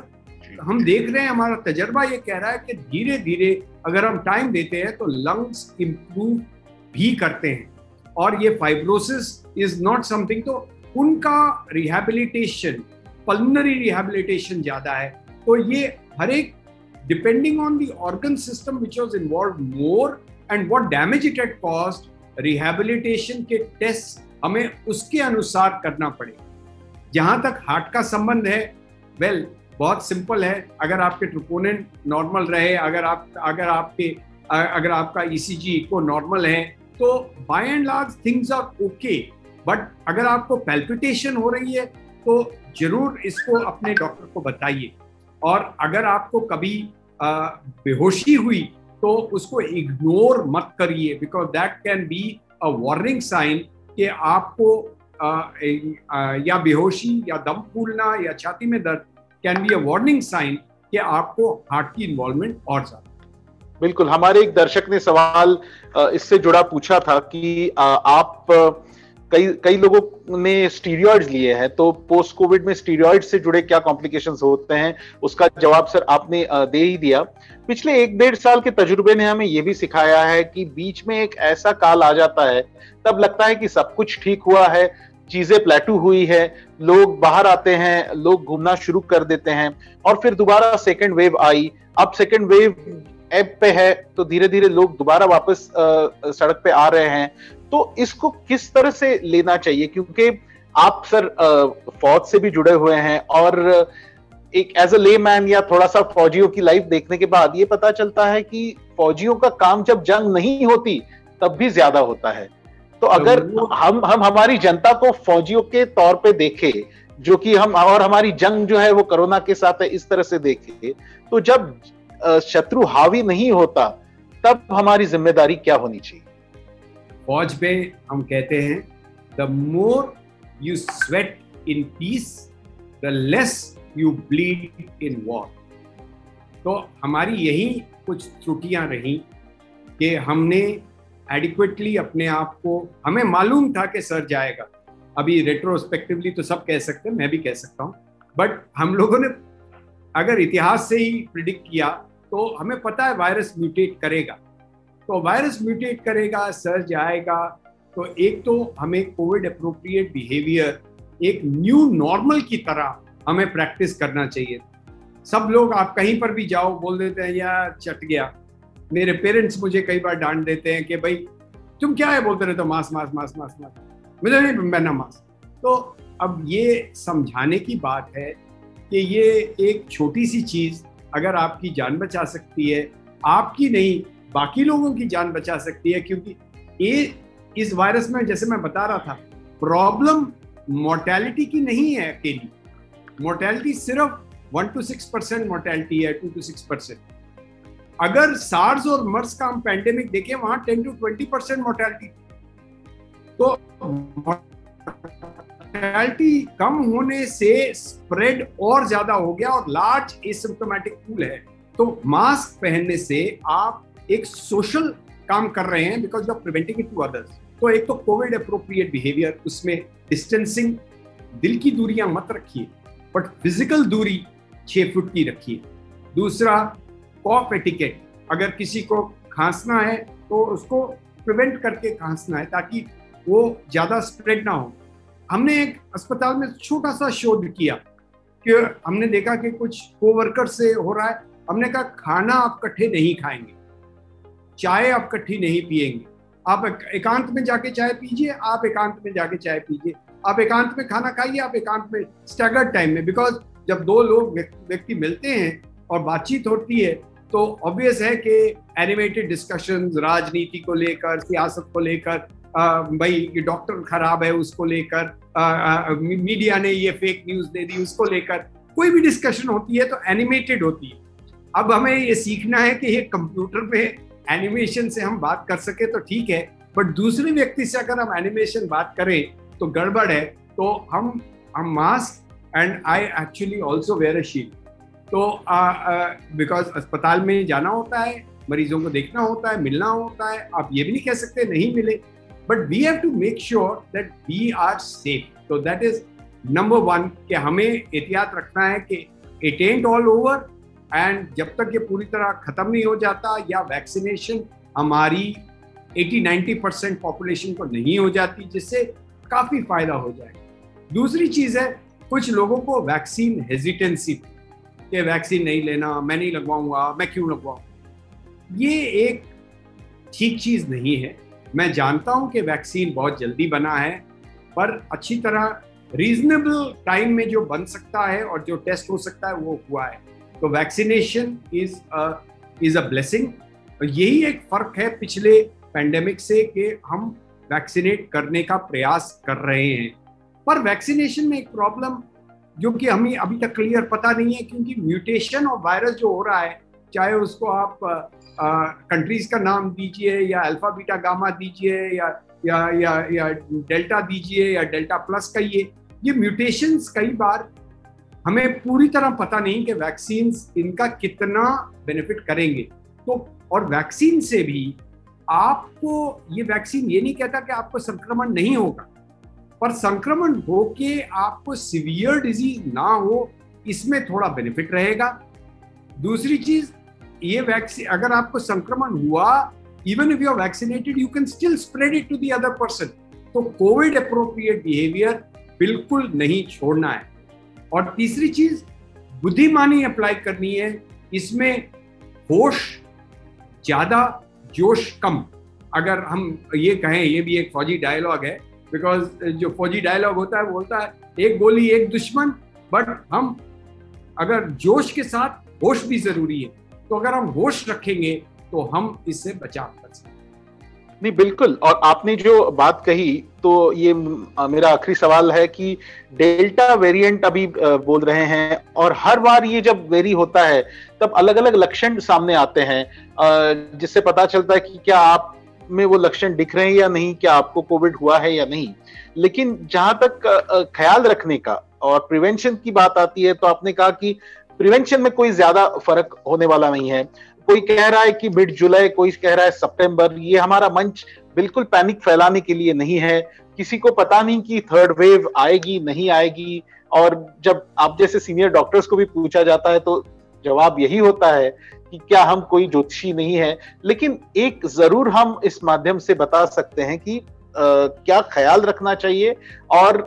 हम देख रहे हैं, हमारा तजर्बा ये कह रहा है कि धीरे धीरे अगर हम टाइम देते हैं तो लंग्स इम्प्रूव भी करते हैं और ये फाइब्रोसिस इज नॉट समथिंग. तो उनका रिहैबिलिटेशन, पल्मोनरी रिहैबिलिटेशन ज्यादा है. तो ये हर एक depending on the organ system which was involved more and what damage it had caused, rehabilitation के टेस्ट हमें उसके अनुसार करना पड़ेगा. जहां तक हार्ट का संबंध है, वेल बहुत सिंपल है. अगर आपके ट्रोपोनिन नॉर्मल रहे, अगर आपका ईसीजी इको नॉर्मल है, तो by and large things are okay. But अगर आपको पैल्पिटेशन हो रही है तो जरूर इसको अपने डॉक्टर को बताइए. और अगर आपको कभी बेहोशी हुई तो उसको इग्नोर मत करिए because that can be a warning sign कि आपको या बेहोशी या दम फूलना या छाती में दर्द can be a warning sign कि आपको हार्ट की इन्वॉल्वमेंट और ज्यादा. बिल्कुल, हमारे एक दर्शक ने सवाल इससे जुड़ा पूछा था कि आप कई लोगों ने स्टीरॉइड्स लिए हैं, तो पोस्ट कोविड में स्टीरॉइड से जुड़े क्या कॉम्प्लिकेशंस होते हैं, उसका जवाब सर आपने दे ही दिया. पिछले 1-1.5 साल के तजुर्बे ने हमें यह भी सिखाया है कि बीच में एक ऐसा काल आ जाता है, तब लगता है कि सब कुछ ठीक हुआ है, चीजें प्लेटू हुई है, लोग बाहर आते हैं, लोग घूमना शुरू कर देते हैं और फिर दोबारा सेकेंड वेव आई. अब सेकेंड वेव एब पे है, तो धीरे धीरे लोग दोबारा वापस सड़क पे आ रहे हैं। तो इसको किस तरह से लेना चाहिए, क्योंकि आप सर फौज से भी जुड़े हुए हैं, और एक एज अ लेमैन या थोड़ा सा फौजियों की लाइफ देखने के बाद ये पता चलता है कि फौजियों का काम जब जंग नहीं होती तब भी ज्यादा होता है। तो अगर हम हमारी जनता को फौजियों के तौर पे देखें, जो कि हम, और हमारी जंग जो है वो कोरोना के साथ है, इस तरह से देखें, तो जब शत्रु हावी नहीं होता तब हमारी जिम्मेदारी क्या होनी चाहिए? फौज में हम कहते हैं, the more you sweat in peace the less you bleed in war. तो हमारी यही कुछ त्रुटियां रही कि हमने एडिक्वेटली अपने आप को, हमें मालूम था कि सर जाएगा, अभी रेट्रोस्पेक्टिवली तो सब कह सकते हैं, मैं भी कह सकता हूँ, बट हम लोगों ने अगर इतिहास से ही प्रिडिक्ट किया तो हमें पता है वायरस म्यूटेट करेगा, तो वायरस म्यूटेट करेगा, सर जाएगा। तो एक तो हमें कोविड अप्रोप्रिएट बिहेवियर एक न्यू नॉर्मल की तरह हमें प्रैक्टिस करना चाहिए। सब लोग, आप कहीं पर भी जाओ, बोल देते हैं यार चट गया। मेरे पेरेंट्स मुझे कई बार डांट देते हैं कि भाई तुम क्या है बोलते रहते हो, mask mask mask mask mask, मुझे नहीं पहनना मास्क। तो अब ये समझाने की बात है कि ये एक छोटी सी चीज अगर आपकी जान बचा सकती है, आपकी नहीं बाकी लोगों की जान बचा सकती है। क्योंकि ये इस वायरस में, जैसे मैं बता रहा था, प्रॉब्लम मोर्टेलिटी की नहीं है अकेली। मोर्टेलिटी सिर्फ 1 to 6% मोर्टेलिटी है, 2 to 6%। अगर सार्स और मर्स का हम पैंडेमिक देखें, वहां 10 to 20% मोर्टेलिटी। तो मोर्टेलिटी कम होने से स्प्रेड और ज्यादा हो गया और लार्ज एसिम्प्टोमेटिक पूल है। तो मास्क पहनने से आप एक सोशल काम कर रहे हैं, because you are preventing it to others. तो एक तो कोविड अप्रोप्रिएट बिहेवियर, उसमें डिस्टेंसिंग, दिल की दूरियां मत रखिए, बट फिजिकल दूरी 6 फुट की रखिए। दूसरा, कॉफ एटिकेट, अगर किसी को खांसना है तो उसको प्रिवेंट करके खांसना है ताकि वो ज्यादा स्प्रेड ना हो। हमने एक अस्पताल में छोटा सा शोध किया कि हमने देखा कि कुछ कोवर्कर से हो रहा है। हमने कहा खाना आप इकट्ठे नहीं खाएंगे, चाय आप इकट्ठी नहीं पिएंगे, आप एकांत में जाके चाय पीजिए, आप एकांत में जाके चाय पीजिए, आप एकांत में खाना खाइए, आप एकांत में स्टैगर्ड टाइम में। बिकॉज जब दो लोग व्यक्ति मिलते हैं और बातचीत होती है तो ऑब्वियस है कि एनिमेटेड डिस्कशंस, राजनीति को लेकर, सियासत को लेकर, भाई ये डॉक्टर खराब है उसको लेकर, मीडिया ने ये फेक न्यूज दे दी उसको लेकर, कोई भी डिस्कशन होती है तो एनिमेटेड होती है। अब हमें ये सीखना है कि ये कंप्यूटर पे एनिमेशन से हम बात कर सके तो ठीक है, बट दूसरे व्यक्ति से अगर हम एनिमेशन बात करें तो गड़बड़ है। तो हम mask, and I actually also wear a shield. तो बिकॉज अस्पताल में जाना होता है, मरीजों को देखना होता है, मिलना होता है, आप ये भी नहीं कह सकते नहीं मिले, but we have to make sure that we are safe. तो दैट इज नंबर 1 कि हमें एहतियात रखना है कि it ain't all over, and जब तक ये पूरी तरह खत्म नहीं हो जाता या वैक्सीनेशन हमारी 80-90% पॉपुलेशन को नहीं हो जाती, जिससे काफी फायदा हो जाएगा। दूसरी चीज है, कुछ लोगों को वैक्सीन हेजिटेंसी कि वैक्सीन नहीं लेना, मैं नहीं लगवाऊंगा, मैं क्यों लगवाऊं। ये एक ठीक चीज नहीं है। मैं जानता हूं कि वैक्सीन बहुत जल्दी बना है, पर अच्छी तरह रीजनेबल टाइम में जो बन सकता है और जो टेस्ट हो सकता है वो हुआ है। तो वैक्सीनेशन इज अ ब्लेसिंग। यही एक फर्क है पिछले पैंडेमिक से कि हम वैक्सीनेट करने का प्रयास कर रहे हैं। पर वैक्सीनेशन में एक प्रॉब्लम जो कि हमें अभी तक क्लियर पता नहीं है, क्योंकि म्यूटेशन और वायरस जो हो रहा है, चाहे उसको आप कंट्रीज का नाम दीजिए या अल्फा बीटा गामा दीजिए या डेल्टा दीजिए या डेल्टा प्लस कहिए, ये म्यूटेशंस कई बार हमें पूरी तरह पता नहीं कि वैक्सीन्स इनका कितना बेनिफिट करेंगे। तो और वैक्सीन से भी आपको, ये वैक्सीन ये नहीं कहता कि आपको संक्रमण नहीं होगा, पर संक्रमण हो के आपको सीवियर डिजीज ना हो, इसमें थोड़ा बेनिफिट रहेगा। दूसरी चीज, ये वैक्सीन, अगर आपको संक्रमण हुआ, even if you are vaccinated, you can still spread it to the other person. तो कोविड अप्रोप्रिएट बिहेवियर बिल्कुल नहीं छोड़ना है। और तीसरी चीज, बुद्धिमानी अप्लाई करनी है। इसमें होश ज्यादा जोश कम। अगर हम ये कहें, ये भी एक फौजी डायलॉग है, बिकॉज जो फौजी डायलॉग होता है वो बोलता है एक गोली एक दुश्मन, बट हम अगर जोश के साथ होश भी जरूरी है, तो अगर हम होश रखेंगे तो हम इससे बचाव कर सकते हैं। नहीं, बिल्कुल। और आपने जो बात कही, तो ये मेरा आखिरी सवाल है कि डेल्टा वेरिएंट अभी बोल रहे हैं, और हर बार ये जब वेरी होता है तब अलग अलग लक्षण सामने आते हैं, जिससे पता चलता है कि क्या आप में वो लक्षण दिख रहे हैं या नहीं, क्या आपको कोविड हुआ है या नहीं। लेकिन जहां तक ख्याल रखने का और प्रिवेंशन की बात आती है, तो आपने कहा कि प्रिवेंशन में कोई ज्यादा फर्क होने वाला नहीं है। कोई कह रहा है कि मिड जुलाई, कोई कह रहा है सितंबर। ये हमारा मंच बिल्कुल पैनिक फैलाने के लिए नहीं है। किसी को पता नहीं कि थर्ड वेव आएगी नहीं आएगी, और जब आप जैसे सीनियर डॉक्टर्स को भी पूछा जाता है तो जवाब यही होता है कि क्या हम कोई ज्योतिषी नहीं है। लेकिन एक जरूर हम इस माध्यम से बता सकते हैं कि क्या ख्याल रखना चाहिए, और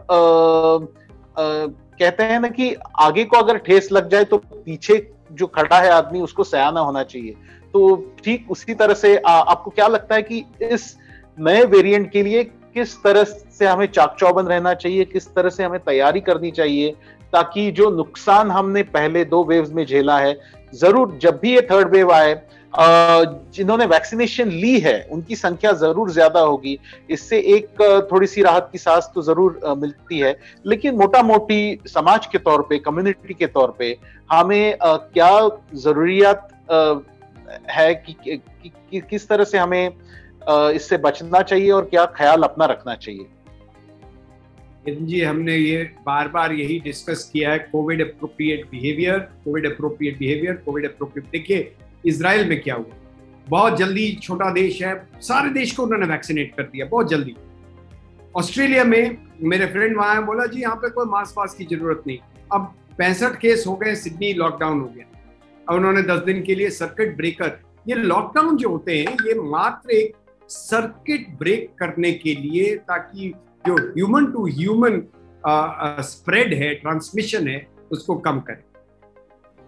कहते हैं ना कि आगे को अगर ठेस लग जाए तो पीछे जो खड़ा है आदमी उसको सयाना होना चाहिए। तो ठीक उसी तरह से आपको क्या लगता है कि इस नए वेरिएंट के लिए किस तरह से हमें चाक चौबंद रहना चाहिए, किस तरह से हमें तैयारी करनी चाहिए, ताकि जो नुकसान हमने पहले 2 वेव्स में झेला है, जरूर जब भी ये थर्ड वेव आए, जिन्होंने वैक्सीनेशन ली है उनकी संख्या जरूर ज्यादा होगी। इससे एक थोड़ी सी राहत की सांस तो जरूर मिलती है। लेकिन मोटा मोटी समाज के तौर पे, कम्युनिटी के तौर पे हमें क्या जरूरियात है कि किस तरह से हमें इससे बचना चाहिए और क्या ख्याल अपना रखना चाहिए? जी, हमने ये बार बार यही डिस्कस किया है, Covid appropriate behaviour, Covid appropriate behaviour, Covid appropriate. देखिए इजराइल में क्या हुआ, बहुत जल्दी, छोटा देश है, सारे देश को उन्होंने वैक्सीनेट कर दिया बहुत जल्दी। ऑस्ट्रेलिया में मेरे फ्रेंड वहां है, बोला जी यहाँ पे कोई मास्क वास्क की जरूरत नहीं। अब 65 केस हो गए, सिडनी लॉकडाउन हो गया। अब उन्होंने 10 दिन के लिए सर्किट ब्रेकर, ये लॉकडाउन जो होते हैं ये मात्र एक सर्किट ब्रेक करने के लिए, ताकि जो ह्यूमन टू ह्यूमन स्प्रेड है, ट्रांसमिशन है, उसको कम करें।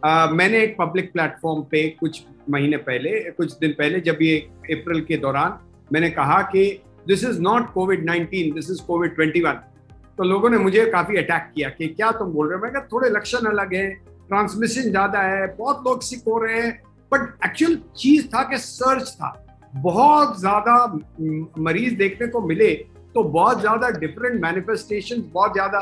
मैंने एक पब्लिक प्लेटफॉर्म पे कुछ दिन पहले जब ये अप्रैल के दौरान मैंने कहा कि this is not covid, this is कोविड-21, तो लोगों ने मुझे काफी अटैक किया कि क्या तुम बोल रहे हो। मैं कहा थोड़े लक्षण अलग है, ट्रांसमिशन ज्यादा है, बहुत लोग सिक हो रहे हैं, बट एक्चुअल चीज था कि सर्च था, बहुत ज्यादा मरीज देखने को मिले, तो बहुत ज्यादा डिफरेंट मैनिफेस्टेशन, बहुत ज्यादा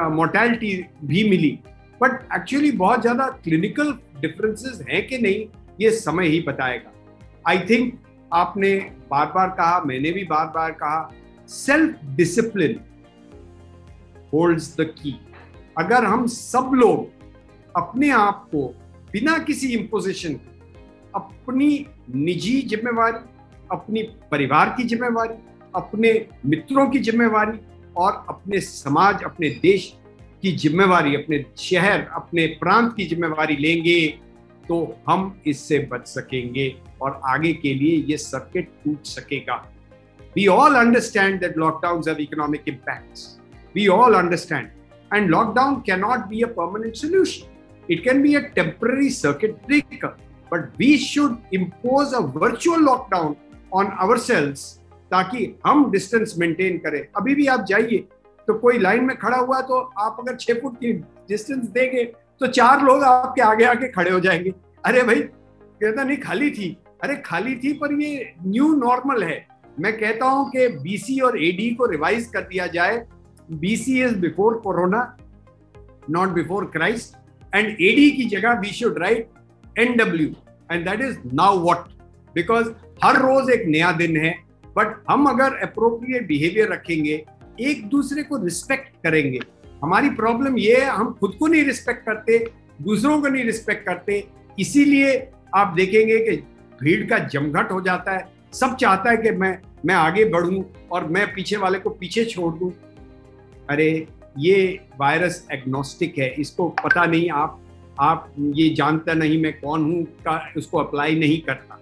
मोर्टेलिटी भी मिली, बट एक्चुअली बहुत ज्यादा क्लिनिकल डिफरेंसेस हैं कि नहीं, ये समय ही बताएगा। आई थिंक आपने बार बार कहा, मैंने भी बार बार कहा, self discipline holds the key. अगर हम सब लोग अपने आप को बिना किसी इम्पोजिशन, अपनी निजी जिम्मेवारी, अपनी परिवार की जिम्मेवारी, अपने मित्रों की जिम्मेवारी और अपने समाज, अपने देश की जिम्मेवारी, अपने शहर, अपने प्रांत की जिम्मेवारी लेंगे, तो हम इससे बच सकेंगे और आगे के लिए ये सर्किट टूट सकेगा। We all understand that lockdowns have economic impacts. We all understand. And lockdown cannot be a permanent solution. It can be a temporary circuit breaker. But we should impose a virtual lockdown on ourselves ताकि हम डिस्टेंस मेंटेन करें। अभी भी आप जाइए तो कोई लाइन में खड़ा हुआ, तो आप अगर 6 फुट की डिस्टेंस देंगे तो 4 लोग आपके आगे आके खड़े हो जाएंगे। अरे भाई, कहता नहीं खाली थी, अरे खाली थी, पर ये न्यू नॉर्मल है। मैं कहता हूं कि बीसी और एडी को रिवाइज कर दिया जाए। BC is before corona, not before Christ, and AD की जगह we should write NW, and that is now what, because हर रोज एक नया दिन है। बट हम अगर अप्रोप्रिएट बिहेवियर रखेंगे, एक दूसरे को रिस्पेक्ट करेंगे। हमारी प्रॉब्लम ये है, हम खुद को नहीं रिस्पेक्ट करते, दूसरों को नहीं रिस्पेक्ट करते, इसीलिए आप देखेंगे कि भीड़ का जमघट हो जाता है। सब चाहता है कि मैं आगे बढ़ूं और मैं पीछे वाले को पीछे छोड़ दूं। अरे ये वायरस एग्नोस्टिक है, इसको पता नहीं, आप ये जानता नहीं मैं कौन हूं का उसको अप्लाई नहीं करता,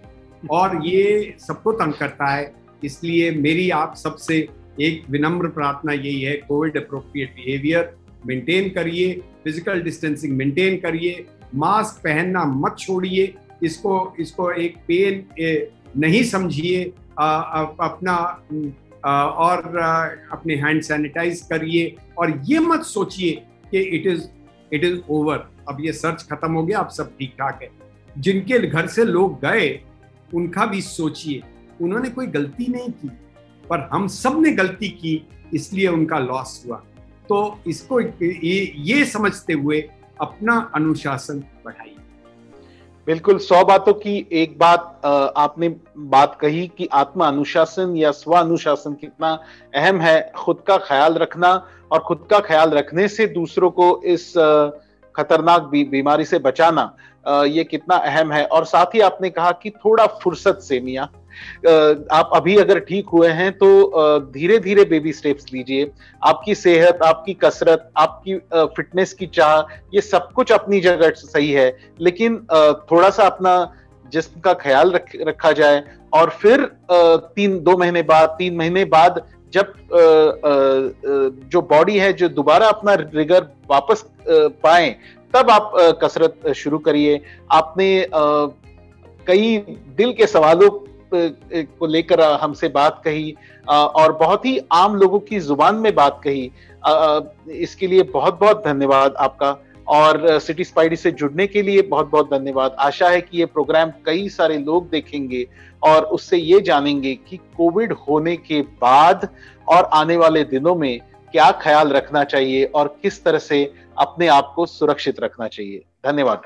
और ये सबको तंग करता है। इसलिए मेरी आप सबसे एक विनम्र प्रार्थना यही है, कोविड अप्रोप्रिएट बिहेवियर मेंटेन करिए, फिजिकल डिस्टेंसिंग मेंटेन करिए, मास्क पहनना मत छोड़िए, इसको एक पेन नहीं समझिए, अपना और अपने हैंड सैनिटाइज करिए और ये मत सोचिए कि इट इज ओवर, अब ये सर्च खत्म हो गया, अब सब ठीक ठाक है। जिनके घर से लोग गए उनका भी सोचिए, उन्होंने कोई गलती नहीं की, पर हम सब ने गलती की, इसलिए उनका लॉस हुआ। तो इसको ये समझते हुए अपना अनुशासन बढ़ाइए। बिल्कुल, 100 बातों की एक बात आपने बात कही कि आत्म अनुशासन या स्व अनुशासन कितना अहम है। खुद का ख्याल रखना और खुद का ख्याल रखने से दूसरों को इस खतरनाक बीमारी से बचाना, ये कितना अहम है। और साथ ही आपने कहा कि थोड़ा फुर्सत से मियां, आप अभी अगर ठीक हुए हैं तो धीरे धीरे बेबी स्टेप्स लीजिए। आपकी सेहत, आपकी कसरत, आपकी फिटनेस की चाह, ये सब कुछ अपनी जगह सही है, लेकिन थोड़ा सा अपना जिस्म का ख्याल रखा जाए। और फिर 3 महीने बाद जब जो बॉडी है जो दोबारा अपना रिगर वापस पाए, तब आप कसरत शुरू करिए। आपने कई दिल के सवालों को लेकर हमसे बात कही और बहुत ही आम लोगों की जुबान में बात कही। इसके लिए बहुत बहुत धन्यवाद आपका, और सिटी स्पाइडी से जुड़ने के लिए बहुत बहुत धन्यवाद। आशा है कि ये प्रोग्राम कई सारे लोग देखेंगे और उससे ये जानेंगे कि कोविड होने के बाद और आने वाले दिनों में क्या ख्याल रखना चाहिए और किस तरह से अपने आप को सुरक्षित रखना चाहिए। धन्यवाद।